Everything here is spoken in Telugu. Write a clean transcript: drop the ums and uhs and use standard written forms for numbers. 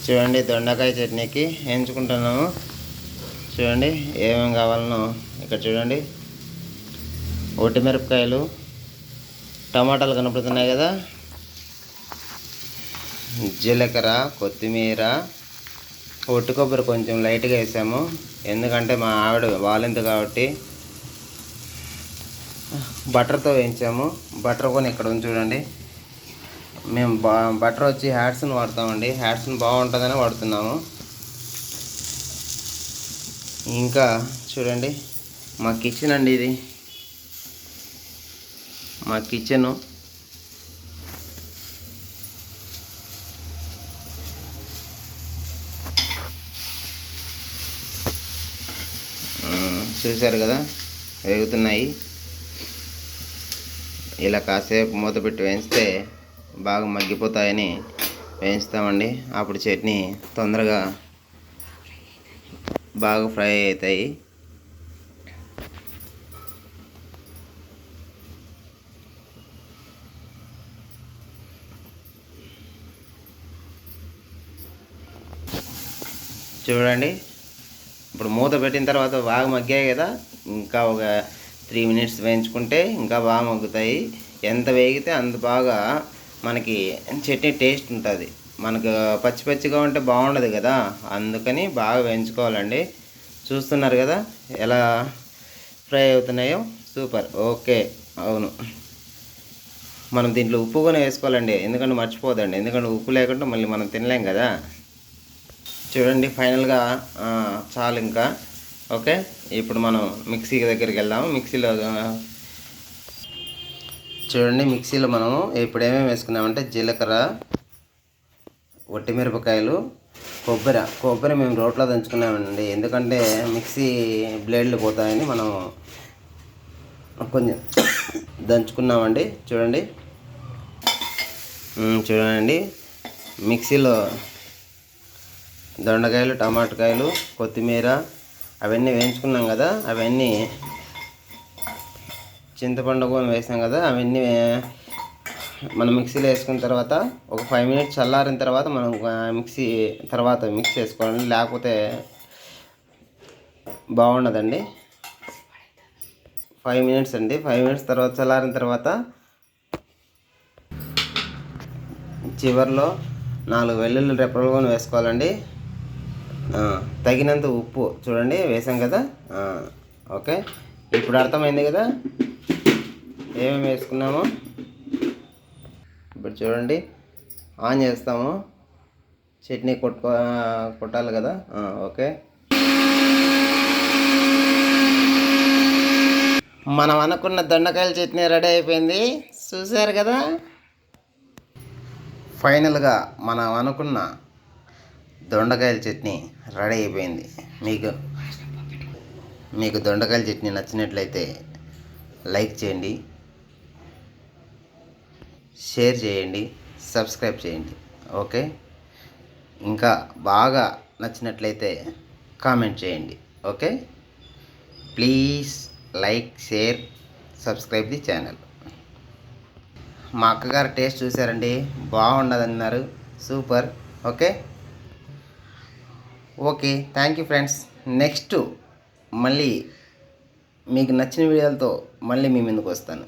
చూడండి దొండకాయ చట్నీకి ఎంచుకుంటున్నాము. చూడండి ఏమేమి కావాలనో ఇక్కడ చూడండి. ఒట్టిమిరపకాయలు, టమాటాలు కనపడుతున్నాయి కదా, జీలకర్ర, కొత్తిమీర, ఒట్టి కొబ్బరి కొంచెం లైట్గా వేసాము, ఎందుకంటే మా ఆవిడ వాలింది కాబట్టి. బటర్తో వేయించాము. బటర్ కొని ఇక్కడ ఉంది చూడండి. మేము బటర్ వచ్చి హ్యాట్స్ని వాడతామండి. హ్యాట్స్ని బాగుంటుందని వాడుతున్నాము. ఇంకా చూడండి మా కిచెన్ అండి, ఇది మా కిచెను. చూశారు కదా వేగుతున్నాయి. ఇలా కాసేపు మూత పెట్టి వేయిస్తే బాగా మగ్గిపోతాయని వేయిస్తామండి. అప్పుడు చట్నీ తొందరగా బాగా ఫ్రై అవుతాయి. చూడండి ఇప్పుడు మూత పెట్టిన తర్వాత బాగా మగ్గాయి కదా, ఇంకా ఒక 3 మినిట్స్ వేయించుకుంటే ఇంకా బాగా మగ్గుతాయి. ఎంత వేగితే అంత బాగా మనకి చట్నీ టేస్ట్ ఉంటుంది. మనకు పచ్చి పచ్చిగా ఉంటే బాగుండదు కదా, అందుకని బాగా వేయించుకోవాలండి. చూస్తున్నారు కదా ఎలా ఫ్రై అవుతున్నాయో. సూపర్. ఓకే. అవును, మనం దీంట్లో ఉప్పు కూడా వేసుకోవాలండి, ఎందుకంటే మర్చిపోదండి. ఎందుకంటే ఉప్పు లేకుండా మళ్ళీ మనం తినలేం కదా. చూడండి ఫైనల్గా చాలు ఇంకా. ఓకే, ఇప్పుడు మనం మిక్సీ దగ్గరికి వెళ్దాము. మిక్సీలో చూడండి, మిక్సీలో మనము ఇప్పుడు ఏమేమి వేసుకున్నామంటే జీలకర్ర, ఒట్టిమిరపకాయలు, కొబ్బరి మేము రోట్లో దంచుకున్నామండి. ఎందుకంటే మిక్సీ బ్లేడ్లు పోతాయని మనం కొంచెం దంచుకున్నామండి. చూడండి చూడండి మిక్సీలో దొండకాయలు, టమాటకాయలు, కొత్తిమీర అవన్నీ వేయించుకున్నాం కదా, అవన్నీ చింతపండు కూడా వేసాం కదా, అవన్నీ మనం మిక్సీలో వేసుకున్న తర్వాత ఒక 5 మినిట్స్ చల్లారిన తర్వాత మనం మిక్సీ చేసుకోవాలండి, లేకపోతే బాగుండదండి. 5 మినిట్స్ అండి. 5 మినిట్స్ తర్వాత చల్లారిన తర్వాత చివరిలో 4 వెల్లుల్లి రెప్పలు కూడా వేసుకోవాలండి. తగినంత ఉప్పు చూడండి వేసాం కదా. ఓకే, ఇప్పుడు అర్థమైంది కదా ఏమేమి వేసుకున్నామో. ఇప్పుడు చూడండి ఆన్ చేస్తాము. చట్నీ కొట్టాలి కదా. ఓకే, మనం అనుకున్న దొండకాయల చట్నీ రెడీ అయిపోయింది. చూసారు కదా. ఫైనల్గా మనం అనుకున్న దొండకాయల చట్నీ రెడీ అయిపోయింది. మీకు దొండకాయల చట్నీ నచ్చినట్లయితే లైక్ చేయండి, షేర్ చేయండి, సబ్స్క్రైబ్ చేయండి. ఓకే, ఇంకా బాగా నచ్చినట్లయితే కామెంట్ చేయండి. Okay, please like, share, subscribe the channel. మా అక్కగారు టేస్ట్ చూసారండి, బాగుండదన్నారు. Super. Okay okay, thank you friends. Next మళ్ళీ మీకు నచ్చిన వీడియోలతో మళ్ళీ మీ ముందుకు వస్తాను.